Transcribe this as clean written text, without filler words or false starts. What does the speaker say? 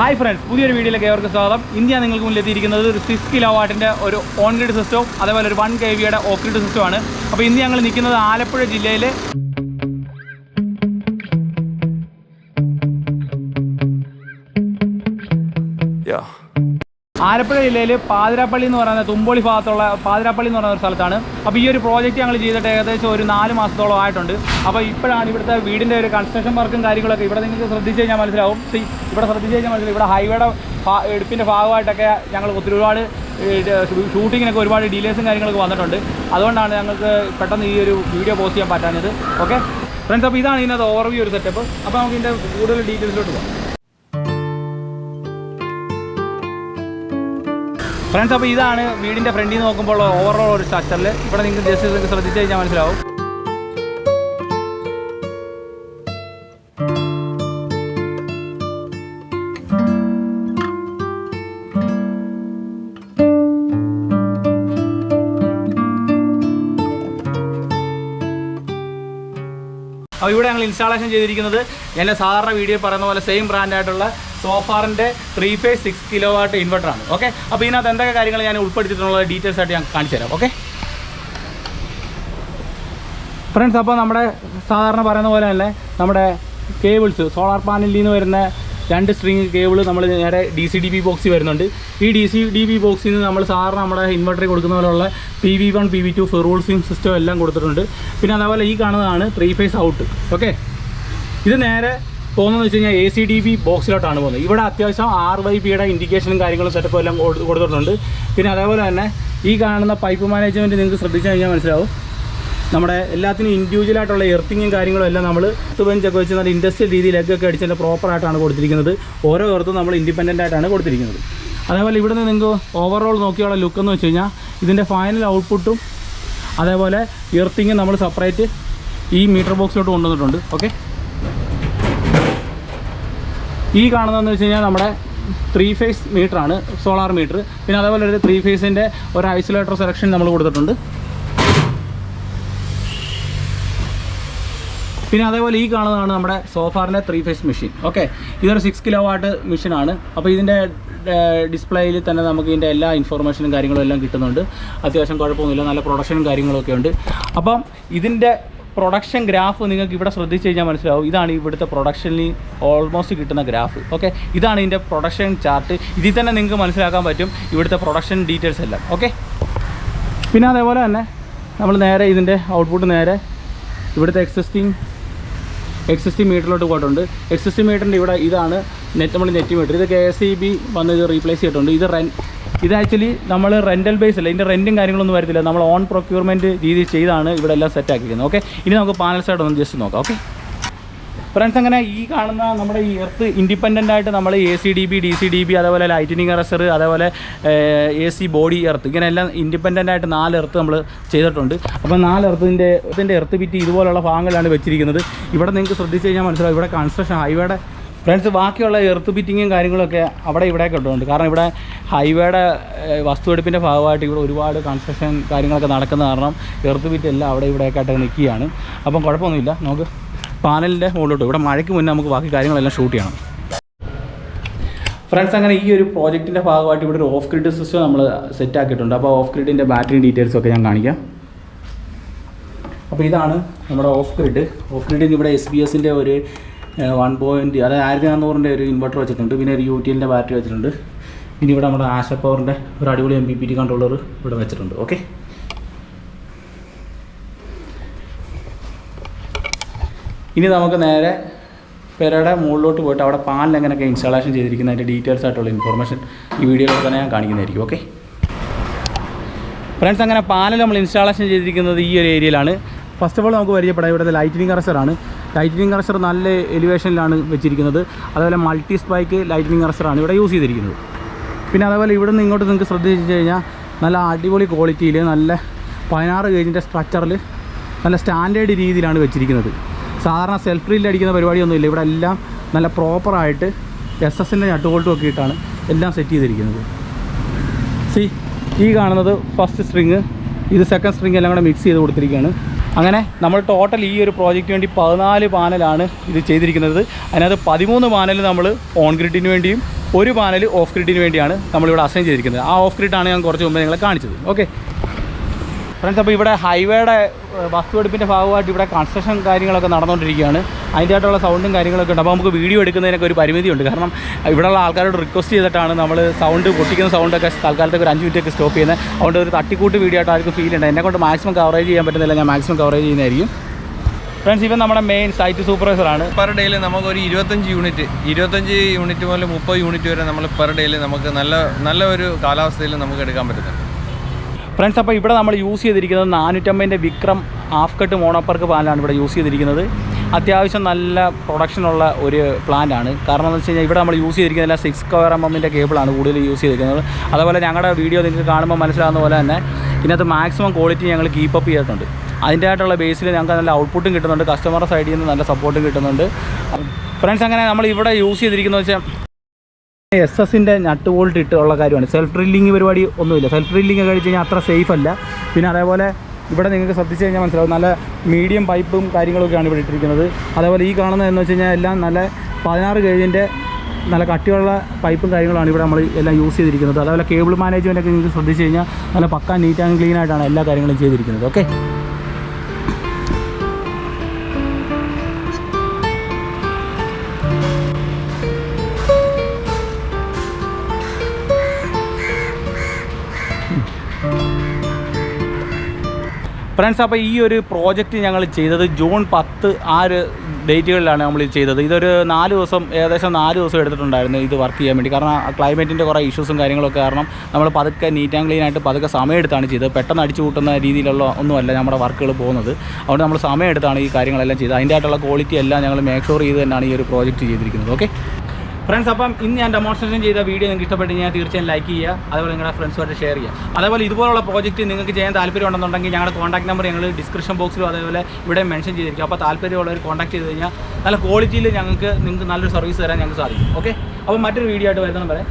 Hi friends, പുതിയൊരു വീഡിയോയിലേക്ക് ഏവർക്കും സ്വാഗതം. ഇന്ത്യ നിങ്ങൾക്ക് മുന്നിലെത്തിയിരിക്കുന്നത് ഒരു 6 കിലോവാട്ടിൻ്റെ ഒരു ഓൺഗ്രിഡ് സിസ്റ്റവും അതേപോലെ ഒരു 1 kVയുടെ ഓഫ്ഗ്രിഡ് സിസ്റ്റമാണ്. അപ്പോൾ ഇന്ന് ഞങ്ങൾ നിൽക്കുന്നത് ആലപ്പുഴ ജില്ലയിലെ പാതിരാപ്പള്ളി എന്ന് പറയുന്ന തുമ്പോളി ഭാഗത്തുള്ള പാതിരാപ്പള്ളി എന്ന് പറയുന്ന ഒരു സ്ഥലത്താണ്. അപ്പോൾ ഈ ഒരു പ്രോജക്റ്റ് ഞങ്ങൾ ചെയ്തിട്ട് ഏകദേശം ഒരു 4 മാസത്തോളം ആയിട്ടുണ്ട്. അപ്പോൾ ഇപ്പോഴാണ് ഇവിടുത്തെ വീടിൻ്റെ ഒരു കൺസ്ട്രക്ഷൻ വർക്കും കാര്യങ്ങളൊക്കെ ഇവിടെ നിങ്ങൾക്ക് ശ്രദ്ധിച്ച് കഴിഞ്ഞാൽ മനസ്സിലാവും. ഇവിടെ ശ്രദ്ധിച്ച് കഴിഞ്ഞാൽ മനസ്സിലാവും, ഇവിടെ ഹൈവേയുടെ എടുപ്പിൻ്റെ ഭാഗമായിട്ടൊക്കെ ഞങ്ങൾ ഒരുപാട് ഷൂട്ടിങ്ങിനൊക്കെ ഒരുപാട് ഡിലേസും കാര്യങ്ങളൊക്കെ വന്നിട്ടുണ്ട്. അതുകൊണ്ടാണ് ഞങ്ങൾക്ക് പെട്ടെന്ന് ഈ ഒരു വീഡിയോ പോസ്റ്റ് ചെയ്യാൻ പറ്റാഞ്ഞത്. ഓക്കെ ഫ്രണ്ട്സ്, അപ്പോൾ ഇതാണ് ഇതിനകത്ത് ഓവർവ്യൂ ഒരു സെറ്റപ്പ്. അപ്പോൾ നമുക്ക് ഇതിൻ്റെ കൂടുതൽ ഡീറ്റെയിൽസിലോട്ട് പോകാം. ഫ്രണ്ട്സ്, അപ്പോൾ ഇതാണ് വീടിൻ്റെ ഫ്രണ്ടിൽ നിന്ന് നോക്കുമ്പോൾ ഓവറോൾ ഒരു സ്ട്രക്ചറിൽ. ഇവിടെ നിങ്ങൾക്ക് ജസ്റ്റ് ശ്രദ്ധിച്ച് കഴിഞ്ഞാൽ മനസ്സിലാവും. അപ്പോൾ ഇവിടെ ഞങ്ങൾ ഇൻസ്റ്റാളേഷൻ ചെയ്തിരിക്കുന്നത് എൻ്റെ സാധാരണ വീഡിയോ പറയുന്ന പോലെ സെയിം ബ്രാൻഡായിട്ടുള്ള സോഫാറിൻ്റെ 3 phase 6 kilowatt ഇൻവെർട്ടറാണ്. ഓക്കെ, അപ്പോൾ ഇതിനകത്ത് എന്തൊക്കെ കാര്യങ്ങൾ ഞാൻ ഉൾപ്പെടുത്തിയിട്ടുള്ള ഡീറ്റെയിൽസ് ആയിട്ട് ഞാൻ കാണിച്ചു തരാം. ഓക്കെ ഫ്രണ്ട്സ്, അപ്പോൾ നമ്മുടെ സാധാരണ പറയുന്ന പോലെ തന്നെ നമ്മുടെ കേബിൾസ്, സോളാർ പാനലിൽ നിന്ന് വരുന്ന 2 സ്ട്രിങ് കേബിൾ നമ്മൾ നേരെ DC-DB ബോക്സിൽ വരുന്നുണ്ട്. ഈ DC-DB ബോക്സിൽ നിന്ന് നമ്മൾ സാധാരണ നമ്മുടെ ഇൻവെർട്ടറിൽ കൊടുക്കുന്ന പോലെയുള്ള PV1 PV2 ferrule swing system എല്ലാം കൊടുത്തിട്ടുണ്ട്. പിന്നെ അതേപോലെ ഈ കാണുന്നതാണ് 3 phase ഔട്ട്. ഓക്കെ, ഇത് നേരെ പോകുന്നതെന്ന് വെച്ച് കഴിഞ്ഞാൽ AC-DB ബോക്സിലോട്ടാണ് പോകുന്നത്. ഇവിടെ അത്യാവശ്യം RYBയുടെ ഇൻഡിക്കേഷനും കാര്യങ്ങളും സെറ്റപ്പും എല്ലാം കൊടുത്തിട്ടുണ്ട്. പിന്നെ അതേപോലെ തന്നെ ഈ കാണുന്ന പൈപ്പ് മാനേജ്മെൻറ്റ് നിങ്ങൾക്ക് ശ്രദ്ധിച്ചു കഴിഞ്ഞാൽ മനസ്സിലാവും. നമ്മുടെ എല്ലാത്തിനും ഇൻഡിവിജ്വലായിട്ടുള്ള എർത്തിങ്ങും കാര്യങ്ങളും എല്ലാം നമ്മൾ ബെഞ്ചൊക്കെ വെച്ച് നല്ല ഇൻഡസ്ട്രിയൽ രീതിയിൽ എഗ്ഗൊക്കെ അടിച്ചതിൻ്റെ പ്രോപ്പറായിട്ടാണ് കൊടുത്തിരിക്കുന്നത്. ഓരോ എർത്തും നമ്മൾ ഇൻഡിപെൻഡൻ്റ് ആയിട്ടാണ് കൊടുത്തിരിക്കുന്നത്. അതേപോലെ ഇവിടെ നിന്ന് നിങ്ങൾക്ക് ഓവറോൾ നോക്കിയുള്ള ലുക്ക് എന്ന് വെച്ച് കഴിഞ്ഞാൽ ഇതിൻ്റെ ഫൈനൽ ഔട്ട്പുട്ടും അതേപോലെ എർത്തിങ്ങും നമ്മൾ സെപ്പറേറ്റ് ഈ മീറ്റർ ബോക്സിലോട്ട് കൊണ്ടുവന്നിട്ടുണ്ട്. ഓക്കെ, ഈ കാണുന്നതെന്ന് വെച്ച് കഴിഞ്ഞാൽ നമ്മുടെ 3 phase മീറ്ററാണ്, സോളാർ മീറ്റർ. പിന്നെ അതേപോലെ ഒരു 3 phaseൻ്റെ ഒരു ഐസൊലേറ്റർ സെലക്ഷൻ നമ്മൾ കൊടുത്തിട്ടുണ്ട്. പിന്നെ അതേപോലെ ഈ കാണുന്നതാണ് നമ്മുടെ സോഫാറിൻ്റെ 3 phase മെഷീൻ. ഓക്കെ, ഇതൊരു 6 kilowatt മെഷീനാണ്. അപ്പോൾ ഇതിൻ്റെ ഡിസ്പ്ലേയിൽ തന്നെ നമുക്ക് ഇതിൻ്റെ എല്ലാ ഇൻഫോർമേഷനും കാര്യങ്ങളും എല്ലാം കിട്ടുന്നുണ്ട്. അത്യാവശ്യം കുഴപ്പമൊന്നുമില്ല, നല്ല പ്രൊഡക്ഷനും കാര്യങ്ങളൊക്കെ ഉണ്ട്. അപ്പം ഇതിൻ്റെ പ്രൊഡക്ഷൻ ഗ്രാഫ് നിങ്ങൾക്ക് ഇവിടെ ശ്രദ്ധിച്ച് കഴിഞ്ഞാൽ മനസ്സിലാവും. ഇതാണ് ഇവിടുത്തെ പ്രൊഡക്ഷനിൽ ഓൾമോസ്റ്റ് കിട്ടുന്ന ഗ്രാഫ്. ഓക്കെ, ഇതാണ് ഇതിൻ്റെ പ്രൊഡക്ഷൻ ചാർട്ട്. ഇതിൽ തന്നെ നിങ്ങൾക്ക് മനസ്സിലാക്കാൻ പറ്റും ഇവിടുത്തെ പ്രൊഡക്ഷൻ ഡീറ്റെയിൽസ് എല്ലാം. ഓക്കെ, പിന്നെ അതേപോലെ തന്നെ നമ്മൾ നേരെ ഇതിൻ്റെ ഔട്ട്പുട്ട് നേരെ ഇവിടുത്തെ എക്സിസ്റ്റിംഗ് മീറ്ററിലോട്ട് പോയിട്ടുണ്ട്. എക്സിസ്റ്റിംഗ് മീറ്ററിൻ്റെ ഇവിടെ ഇതാണ് നമ്മൾ നെറ്റ് മീറ്റർ. ഇത് KSEB വന്ന് ഇത് റീപ്ലേസ് ചെയ്തിട്ടുണ്ട്. ഇത് ആക്ച്വലി നമ്മൾ റെൻ്റൽ ബേസ് അല്ല, ഇതിൻ്റെ റെൻറ്റും കാര്യങ്ങളൊന്നും വരത്തില്ല. നമ്മൾ ഓൺ പ്രൊക്യൂർമെൻറ്റ് രീതി ചെയ്താണ് ഇവിടെ എല്ലാം സെറ്റ് ആക്കിയിരിക്കുന്നത്. ഓക്കെ, ഇനി നമുക്ക് പാനൽ സൈഡ് ഒന്ന് ജസ്റ്റ് നോക്കാം. ഓക്കെ ഫ്രണ്ട്സ്, അങ്ങനെ ഈ കാണുന്ന നമ്മുടെ ഈ എർത്ത് ഇൻഡിപെൻഡൻ്റ് ആയിട്ട് നമ്മൾ AC-DB DC-DB അതേപോലെ ലൈറ്റനിങ് അറസർ അതേപോലെ AC ബോഡി എർത്ത് ഇങ്ങനെ എല്ലാം ഇൻഡിപെൻഡൻ്റ് ആയിട്ട് 4 എർത്ത് നമ്മൾ ചെയ്തിട്ടുണ്ട്. അപ്പോൾ 4 എർത്തിൻ്റെ എർത്ത് ബിറ്റ് ഇതുപോലുള്ള ഭാഗങ്ങളിലാണ് വെച്ചിരിക്കുന്നത്. ഇവിടെ നിങ്ങൾക്ക് ശ്രദ്ധിച്ച് കഴിഞ്ഞാൽ മനസ്സിലാവും ഇവിടെ കൺസ്ട്രക്ഷൻ ഹൈവേയുടെ ഫ്രണ്ട്സ് ബാക്കിയുള്ള എർത്ത് ബിറ്റിങ്ങും കാര്യങ്ങളൊക്കെ അവിടെ ഇവിടെയൊക്കെ ഇട്ടുണ്ട്. കാരണം ഇവിടെ ഹൈവേയുടെ വസ്തുവെടുപ്പിൻ്റെ ഭാഗമായിട്ട് ഇവിടെ ഒരുപാട് കൺസ്ട്രക്ഷൻ കാര്യങ്ങളൊക്കെ നടക്കുന്ന കാരണം എർത്ത് ബിറ്റ് എല്ലാം അവിടെ ഇവിടെയൊക്കെ ആയിട്ട് നിൽക്കുകയാണ്. അപ്പം കുഴപ്പമൊന്നുമില്ല. നമുക്ക് പാനലിൻ്റെ മുകളിലോട്ട് ഇവിടെ മഴയ്ക്ക് മുന്നേ നമുക്ക് ബാക്കി കാര്യങ്ങളെല്ലാം ഷൂട്ട് ചെയ്യണം. ഫ്രണ്ട്സ്, അങ്ങനെ ഈ ഒരു പ്രോജക്റ്റിൻ്റെ ഭാഗമായിട്ട് ഇവിടെ ഒരു ഓഫ് ഗ്രിഡ് സിസ്റ്റം നമ്മൾ സെറ്റ് ആക്കിയിട്ടുണ്ട്. അപ്പോൾ ഓഫ് ഗ്രിഡിൻ്റെ ബാറ്ററി ഡീറ്റെയിൽസൊക്കെ ഞാൻ കാണിക്കാം. അപ്പോൾ ഇതാണ് നമ്മുടെ ഓഫ് ഗ്രിഡ്. ഓഫ് ഗ്രിഡിന് ഇവിടെ SBS-ൻ്റെ ഒരു 1 അതായത് 1400-ൻ്റെ ഒരു ഇൻവെർട്ടർ വെച്ചിട്ടുണ്ട്. പിന്നെ ഒരു UTL-ൻ്റെ ബാറ്ററി വെച്ചിട്ടുണ്ട്. പിന്നെ ഇവിടെ നമ്മുടെ ആശ പവറിൻ്റെ ഒരു അടിപൊളി MPPT കൺട്രോളർ ഇവിടെ വെച്ചിട്ടുണ്ട്. ഓക്കെ, ഇനി നമുക്ക് നേരെ പെരയുടെ മുകളിലോട്ട് പോയിട്ട് അവിടെ പാനൽ എങ്ങനെയൊക്കെ ഇൻസ്റ്റാളേഷൻ ചെയ്തിരിക്കുന്നതിൻ്റെ ഡീറ്റെയിൽസ് ആയിട്ടുള്ള ഇൻഫോർമേഷൻ ഈ വീഡിയോയിൽ തന്നെ ഞാൻ കാണിക്കുന്നതായിരിക്കും. ഓക്കെ ഫ്രണ്ട്സ്, അങ്ങനെ പാനൽ നമ്മൾ ഇൻസ്റ്റാളേഷൻ ചെയ്തിരിക്കുന്നത് ഈ ഒരു ഏരിയയിലാണ്. ഫസ്റ്റ് ഓഫ് ഓൾ നമുക്ക് പരിചയപ്പെടാം. ഇവിടുത്തെ ലൈറ്റനിങ് അറസറാണ്. ലൈറ്റനിങ് അറസർ നല്ല എലിവേഷനിലാണ് വെച്ചിരിക്കുന്നത്. അതുപോലെ മൾട്ടി സ്പൈക്ക് ലൈറ്റനിങ് അറസറാണ് ഇവിടെ യൂസ് ചെയ്തിരിക്കുന്നത്. പിന്നെ അതേപോലെ ഇവിടെ നിന്ന് ഇങ്ങോട്ട് നിങ്ങൾക്ക് ശ്രദ്ധിച്ച് കഴിഞ്ഞാൽ നല്ല അടിപൊളി ക്വാളിറ്റിയിൽ നല്ല 16 ഗേജിൻ്റെ സ്ട്രക്ചറിൽ നല്ല സ്റ്റാൻഡേർഡ് രീതിയിലാണ് വെച്ചിരിക്കുന്നത്. സാധാരണ സെൽഫ് ഡ്രിൽ അടിക്കുന്ന പരിപാടിയൊന്നുമില്ല. ഇവിടെ എല്ലാം നല്ല പ്രോപ്പറായിട്ട് SS-ൻ്റെ നട്ടുബോൾട്ടും ഒക്കെ ഇട്ടാണ് എല്ലാം സെറ്റ് ചെയ്തിരിക്കുന്നത്. ഈ കാണുന്നത് ഫസ്റ്റ് സ്ട്രിങ്, ഇത് സെക്കൻഡ് സ്ട്രിങ് എല്ലാം കൂടെ മിക്സ് ചെയ്ത് കൊടുത്തിരിക്കുകയാണ്. അങ്ങനെ നമ്മൾ ടോട്ടൽ ഈ ഒരു പ്രോജക്റ്റിന് വേണ്ടി 14 പാനലാണ് ഇത് ചെയ്തിരിക്കുന്നത്. അതിനകത്ത് 13 പാനൽ നമ്മൾ ഓൺ ഗ്രിഡിന് വേണ്ടിയും ഒരു പാനൽ ഓഫ് ഗ്രിഡിന് വേണ്ടിയാണ് നമ്മളിവിടെ അസൈൻ ചെയ്തിരിക്കുന്നത്. ആ ഓഫ് ഗ്രിഡാണ് ഞാൻ കുറച്ച് മുമ്പ് നിങ്ങളെ കാണിച്ചത്. ഓക്കെ ഫ്രണ്ട്സ്, അപ്പോൾ ഇവിടെ ഹൈവേയുടെ വസ്തുവെടുപ്പിൻ്റെ ഭാഗമായിട്ട് ഇവിടെ കൺസ്ട്രക്ഷൻ കാര്യങ്ങളൊക്കെ നടന്നുകൊണ്ടിരിക്കുകയാണ്. അതിൻ്റെതായിട്ടുള്ള സൗണ്ടും കാര്യങ്ങളൊക്കെ ഉണ്ട്. അപ്പോൾ നമുക്ക് വീഡിയോ എടുക്കുന്നതിനൊക്കെ ഒരു പരിമിതിയുണ്ട്. കാരണം ഇവിടെയുള്ള ആൾക്കാരോട് റിക്വസ്റ്റ് ചെയ്തിട്ടാണ് നമ്മൾ സൗണ്ട് പൊട്ടിക്കുന്ന സൗണ്ടൊക്കെ തൽക്കാലത്തേക്ക് ഒരു 5 മിനിറ്റൊക്കെ സ്റ്റോപ്പ് ചെയ്യുന്നത്. അതുകൊണ്ട് ഒരു തട്ടിക്കൂട്ട് വീഡിയോ ആയിട്ട് ആർക്കും ഫീൽ ഉണ്ട്. എന്നെക്കൊണ്ട് മാക്സിമം കവറേജ് ചെയ്യാൻ പറ്റുന്നില്ല, ഞാൻ മാക്സിമം കവറേജ് ചെയ്യുന്നതായിരിക്കും. ഫ്രണ്ട്സ്, ഇവൻ നമ്മുടെ മെയിൻ സൈറ്റ് സൂപ്പർവൈസറാണ്. പെർ ഡേയിൽ നമുക്കൊരു 25 യൂണിറ്റ് മുതൽ 30 യൂണിറ്റ് വരെ നമ്മൾ പെർ ഡേയിൽ നമുക്ക് നല്ല ഒരു കാലാവസ്ഥയിൽ നമുക്ക് എടുക്കാൻ പറ്റുന്നുണ്ട്. ഫ്രണ്ട്സ്, അപ്പോൾ ഇവിടെ നമ്മൾ യൂസ് ചെയ്തിരിക്കുന്നത് 450 വിക്രം ഹാഫ് കട്ട് മോണോപ്പർക്ക് പ്ലാന്റാണ് ഇവിടെ യൂസ് ചെയ്തിരിക്കുന്നത്. അത്യാവശ്യം നല്ല പ്രൊഡക്ഷനുള്ള ഒരു പ്ലാന്റാണ്. കാരണം എന്ന് വെച്ച് കഴിഞ്ഞാൽ ഇവിടെ നമ്മൾ യൂസ് ചെയ്തിരിക്കുന്നതില്ല 6 കേബിളാണ് കൂടുതൽ യൂസ് ചെയ്തിരിക്കുന്നത്. അതുപോലെ ഞങ്ങളുടെ വീഡിയോ നിങ്ങൾക്ക് കാണുമ്പോൾ മനസ്സിലാകുന്ന പോലെ തന്നെ ഇതിനകത്ത് മാക്സിമം ക്വാളിറ്റി ഞങ്ങൾ കീപ്പപ്പ് ചെയ്തിട്ടുണ്ട്. അതിൻ്റെതായിട്ടുള്ള ബേസിൽ ഞങ്ങൾക്ക് നല്ല ഔട്ട്പുട്ടും കിട്ടുന്നുണ്ട്, കസ്റ്റമറുടെ സൈഡിൽ നിന്ന് നല്ല സപ്പോർട്ടും കിട്ടുന്നുണ്ട്. ഫ്രണ്ട്സ്, അങ്ങനെ നമ്മൾ ഇവിടെ യൂസ് ചെയ്തിരിക്കുന്നത് വെച്ചാൽ SS-ൻ്റെ നട്ട് ബോൾട്ട് ഇട്ടുള്ള കാര്യമാണ്. സെൽഫ് ഡ്രില്ലിങ് പരിപാടി ഒന്നുമില്ല. സെൽഫ് ഡ്രില്ലിങ് കഴിച്ച് കഴിഞ്ഞാൽ അത്ര സേഫ് അല്ല. പിന്നെ അതേപോലെ ഇവിടെ നിങ്ങൾക്ക് ശ്രദ്ധിച്ച് കഴിഞ്ഞാൽ മനസ്സിലാവും നല്ല മീഡിയം പൈപ്പും കാര്യങ്ങളൊക്കെയാണ് ഇവിടെ ഇട്ടിരിക്കുന്നത്. അതേപോലെ ഈ കാണുന്നതെന്ന് വെച്ച് കഴിഞ്ഞാൽ എല്ലാം നല്ല 16 ഗേജിൻ്റെ നല്ല കട്ടിയുള്ള പൈപ്പും കാര്യങ്ങളാണ് ഇവിടെ നമ്മൾ എല്ലാം യൂസ് ചെയ്തിരിക്കുന്നത്. അതേപോലെ കേബിൾ മാനേജ്മെൻറ്റൊക്കെ നിങ്ങൾക്ക് ശ്രദ്ധിച്ച് കഴിഞ്ഞാൽ നല്ല പക്കാ നീറ്റ് ആൻഡ് ക്ലീൻ ആയിട്ടാണ് എല്ലാ കാര്യങ്ങളും ചെയ്തിരിക്കുന്നത്. ഓക്കെ ഫ്രണ്ട്സ്, അപ്പോൾ ഈ ഒരു പ്രോജക്റ്റ് ഞങ്ങൾ ചെയ്തത് ജൂൺ 10 ആ ഒരു ഡേറ്റുകളിലാണ് നമ്മൾ ഇത് ചെയ്തത്. ഇതൊരു 4 ദിവസം, ഏകദേശം 4 ദിവസം എടുത്തിട്ടുണ്ടായിരുന്നു ഇത് വർക്ക് ചെയ്യാൻ വേണ്ടി. കാരണം ക്ലൈമറ്റിൻ്റെ കുറേ ഇഷ്യൂസും കാര്യങ്ങളൊക്കെ കാരണം നമ്മൾ പതുക്കെ നീറ്റ് ആൻഡ് ക്ലീൻ ആയിട്ട് പതുക്കെ സമയമെടുത്താണ് ചെയ്തത്. പെട്ടെന്ന് അടിച്ചു കൂട്ടുന്ന രീതിയിലുള്ള ഒന്നുമല്ല നമ്മുടെ വർക്കുകൾ പോകുന്നത്. അതുകൊണ്ട് നമ്മൾ സമയമെടുത്താണ് ഈ കാര്യങ്ങളെല്ലാം ചെയ്തത്. അതിൻ്റെ ആയിട്ടുള്ള ക്വാളിറ്റി എല്ലാം ഞങ്ങൾ മേക്ക് ഷുവർ ചെയ്ത് തന്നെയാണ് ഈ ഒരു പ്രോജക്റ്റ് ചെയ്തിരിക്കുന്നത്. ഓക്കെ ഫ്രണ്ട്സ്, അപ്പം ഇന്ന് ഞാൻ ഡെമോൺസ്ട്രേഷൻ ചെയ്ത വീഡിയോ നിങ്ങൾക്ക് ഇഷ്ടപ്പെട്ട് കഴിഞ്ഞാൽ തീർച്ചയായും ലൈക്ക് ചെയ്യുക. അതുപോലെ നിങ്ങളുടെ ഫ്രണ്ട്സുമായിട്ട് ഷെയർ ചെയ്യുക. അതേപോലെ ഇതുപോലുള്ള പ്രോജക്റ്റ് നിങ്ങൾക്ക് ചെയ്യാൻ താല്പര്യമുണ്ടെന്നുണ്ടെങ്കിൽ ഞങ്ങളുടെ കോൺടാക്ട് നമ്പർ ഞങ്ങൾ ഡിസ്ക്രിപ്ഷൻ ബോക്സിലും അതേപോലെ ഇവിടെ മെൻഷൻ ചെയ്തിരിക്കും. അപ്പോൾ താല്പര്യമുള്ളവർ കോൺടാക്ട് ചെയ്ത് കഴിഞ്ഞാൽ നല്ല ക്വാളിറ്റിയിൽ നിങ്ങൾക്ക് നല്ലൊരു സർവീസ് തരാൻ ഞങ്ങൾക്ക് സാധിക്കും. ഓക്കെ, അപ്പോൾ മറ്റൊരു വീഡിയോ ആയിട്ട് വരുന്ന വരെ